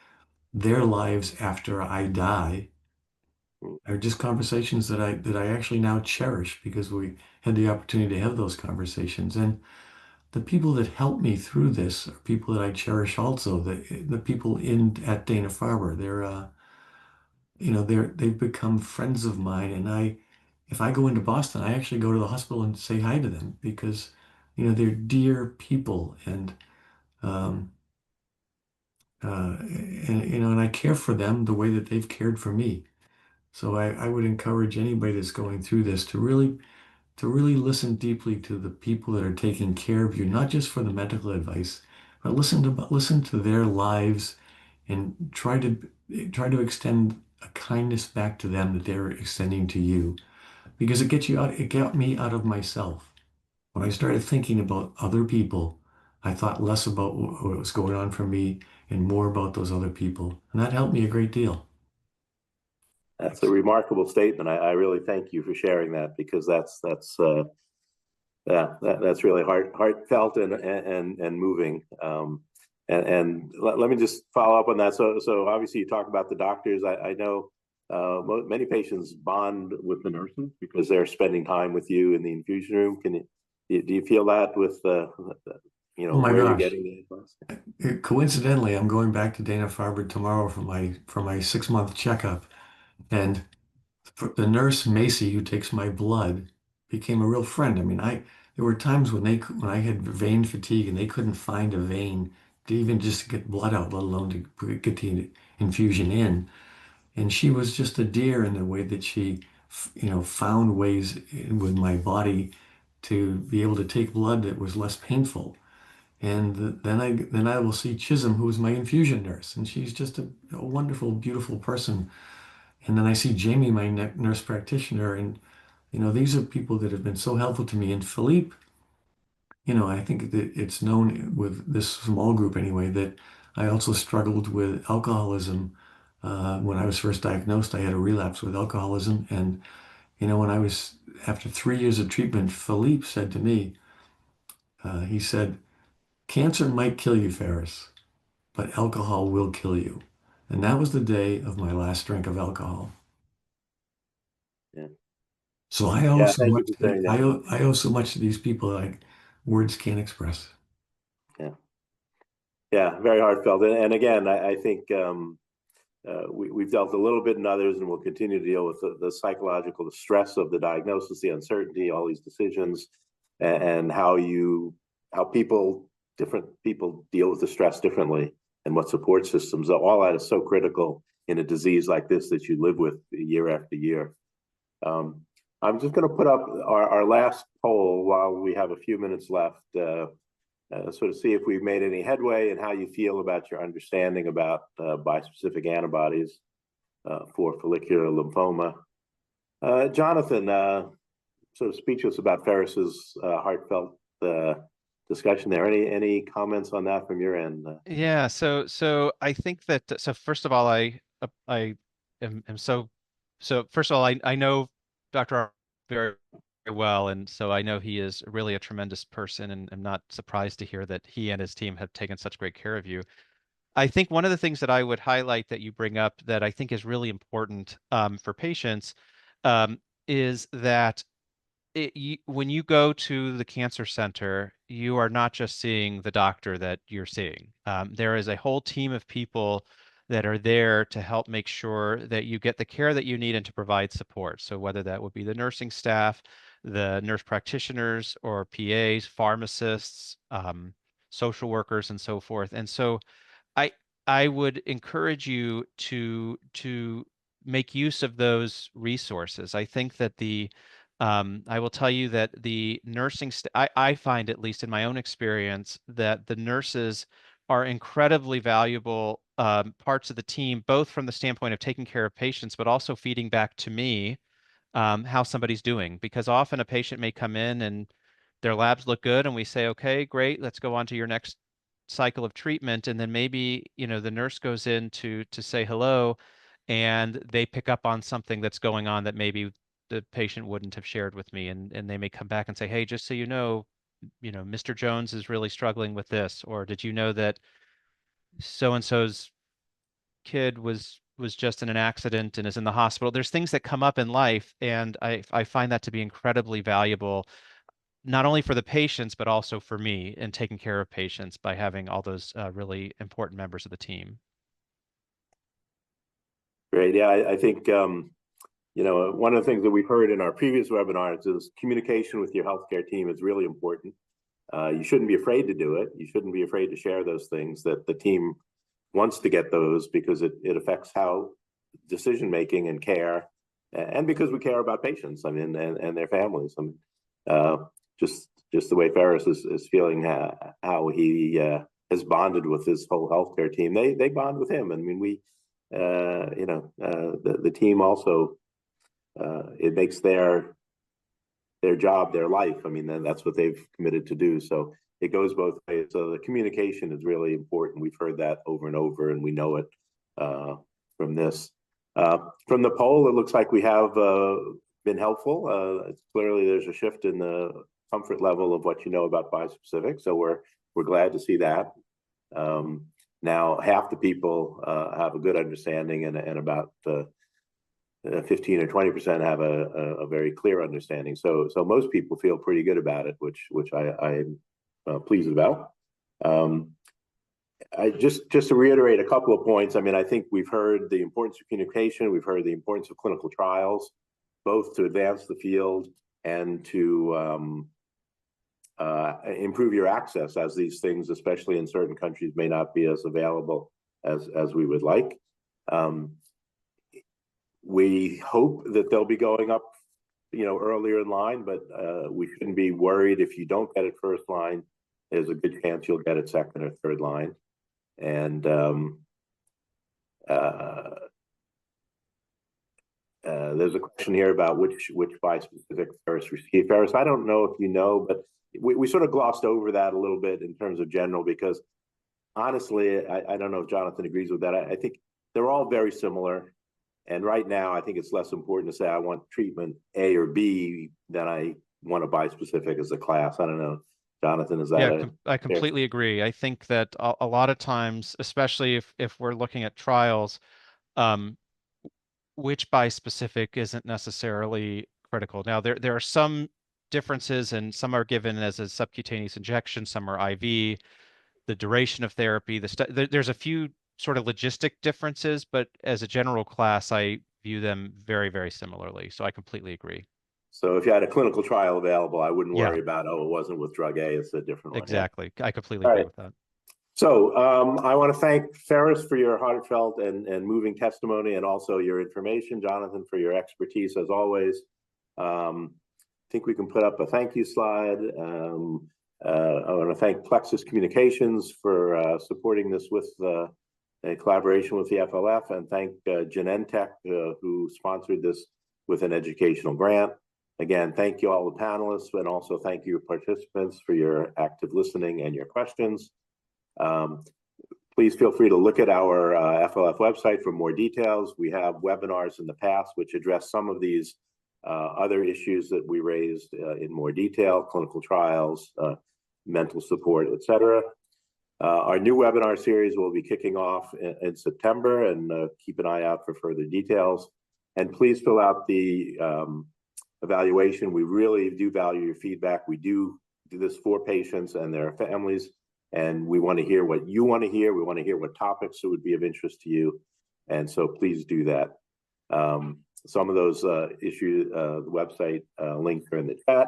their lives after I die, are just conversations that I actually now cherish because we had the opportunity to have those conversations. And the people that helped me through this are people that I cherish also. The people in at Dana-Farber, they've become friends of mine. And if I go into Boston, I actually go to the hospital and say hi to them because, they're dear people um, and I care for them the way that they've cared for me. So I would encourage anybody that's going through this to really listen deeply to the people that are taking care of you, not just for the medical advice, but listen to their lives and try to extend a kindness back to them that they're extending to you. Because it got me out of myself. When I started thinking about other people, I thought less about what was going on for me and more about those other people. And that helped me a great deal. That's a remarkable statement. I really thank you for sharing that because that's really heartfelt and moving. And let me just follow up on that. So obviously you talk about the doctors. I know many patients bond with the nurses because they're spending time with you in the infusion room. Do you feel that with Oh my where you're gosh. getting the advice? Coincidentally, I'm going back to Dana-Farber tomorrow for my 6-month checkup. And the nurse Macy, who takes my blood, became a real friend. I mean, there were times when I had vein fatigue and they couldn't find a vein to even just get blood out, let alone to get the infusion in. And she was just a dear in the way that she, found ways with my body to be able to take blood that was less painful. And then I will see Chisholm, who is my infusion nurse, and she's just a wonderful, beautiful person. And then I see Jamie, my nurse practitioner, and these are people that have been so helpful to me. And Philippe, I think that it's known with this small group anyway that I also struggled with alcoholism. When I was first diagnosed, I had a relapse with alcoholism, and when I was after 3 years of treatment, Philippe said to me, he said, "Cancer might kill you, Ferris, but alcohol will kill you." And that was the day of my last drink of alcohol. Yeah. So I owe Yeah. so Thank you much for to, sharing I that. owe, I owe so much to these people like words can't express. Yeah. Yeah. Very heartfelt. And again, I think we've dealt a little bit in others, and we'll continue to deal with the psychological, the stress of the diagnosis, the uncertainty, all these decisions, and how different people deal with the stress differently, and what support systems. All that is so critical in a disease like this that you live with year after year. I'm just going to put up our last poll while we have a few minutes left. Sort of see if we've made any headway and how you feel about your understanding about bispecific antibodies for follicular lymphoma. Jonathan, sort of speechless about Ferris's heartfelt discussion there. Any comments on that from your end? Yeah, so I think that first of all, I am so first of all, I know Dr. R very, very well, and so I know he is really a tremendous person, and I'm not surprised to hear that he and his team have taken such great care of you. I think one of the things that I would highlight that you bring up that I think is really important for patients is that when you go to the cancer center, you are not just seeing the doctor that you're seeing. There is a whole team of people that are there to help make sure that you get the care that you need and to provide support. So whether that would be the nursing staff, the nurse practitioners or PAs, pharmacists, social workers, and so forth. And so I I would encourage you to make use of those resources. I think that I will tell you that the I find, at least in my own experience, that the nurses are incredibly valuable parts of the team, both from the standpoint of taking care of patients, but also feeding back to me how somebody's doing. Because often a patient may come in and their labs look good, and we say, okay, great, let's go on to your next cycle of treatment. And then maybe, the nurse goes in to say hello, and they pick up on something that's going on that maybe the patient wouldn't have shared with me. And they may come back and say, hey, just so Mr. Jones is really struggling with this, or did you know that so and so's kid was was just in an accident and is in the hospital. There's things that come up in life, and I find that to be incredibly valuable, not only for the patients, but also for me in taking care of patients by having all those really important members of the team. Great. Yeah, I think, one of the things that we've heard in our previous webinars is communication with your healthcare team is really important. You shouldn't be afraid to do it. You shouldn't be afraid to share those things that the team wants to get those, because it affects how decision-making and care, and because we care about patients, I mean, and their families. I mean, just the way Ferris is feeling, how he has bonded with his whole healthcare team. They bond with him. I mean, the team also, it makes their job their life. I mean, then that's what they've committed to do. So it goes both ways. So the communication is really important. We've heard that over and over, and we know it from this. From the poll, it looks like we have been helpful. Clearly, there's a shift in the comfort level of what you know about bispecific. So we're glad to see that. Now, half the people have a good understanding, and about 15 or 20% have a very clear understanding. So most people feel pretty good about it, which I am pleased about. I just to reiterate a couple of points. I mean, I think we've heard the importance of communication. We've heard the importance of clinical trials, both to advance the field and to improve your access, as these things, especially in certain countries, may not be as available as we would like. We hope that they'll be going up, earlier in line, but we shouldn't be worried if you don't get it first line. There's a good chance you'll get it second or third line. And there's a question here about which bispecific Ferris received. Ferris, I don't know if you know, but we sort of glossed over that a little bit in terms of general, because honestly, I don't know if Jonathan agrees with that. I think they're all very similar. And right now, I think it's less important to say I want treatment A or B than I want a bispecific as a class. I don't know, Jonathan, is that? Yeah, I completely agree. I think that a lot of times, especially if we're looking at trials, which bispecific isn't necessarily critical. Now, there are some differences, and some are given as a subcutaneous injection, some are IV, the duration of therapy, there's a few sort of logistic differences, but as a general class, I view them very, very similarly. So I completely agree. So if you had a clinical trial available, I wouldn't Yeah. worry about, it wasn't with drug A, it's a different one. Exactly. Yeah. I completely All agree right. with that. So I want to thank Ferris for your heartfelt and moving testimony, and also your information, Jonathan, for your expertise as always. I think we can put up a thank you slide. I want to thank Plexus Communications for supporting this with a collaboration with the FLF, and thank Genentech, who sponsored this with an educational grant. Again, thank you all the panelists, and also thank you participants for your active listening and your questions. Please feel free to look at our FLF website for more details. We have webinars in the past which address some of these other issues that we raised in more detail: clinical trials, mental support, etc. Our new webinar series will be kicking off in September, and keep an eye out for further details. And please fill out the evaluation. We really do value your feedback. We do this for patients and their families, and we want to hear what you want to hear. We want to hear what topics would be of interest to you, and so please do that. Some of those issues, the website links are in the chat.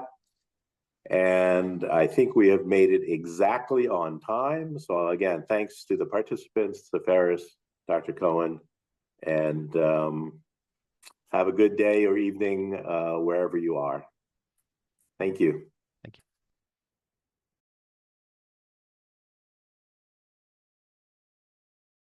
And I think we have made it exactly on time. So again, thanks to the participants, to Ferris, Dr. Cohen, and have a good day or evening wherever you are. Thank you.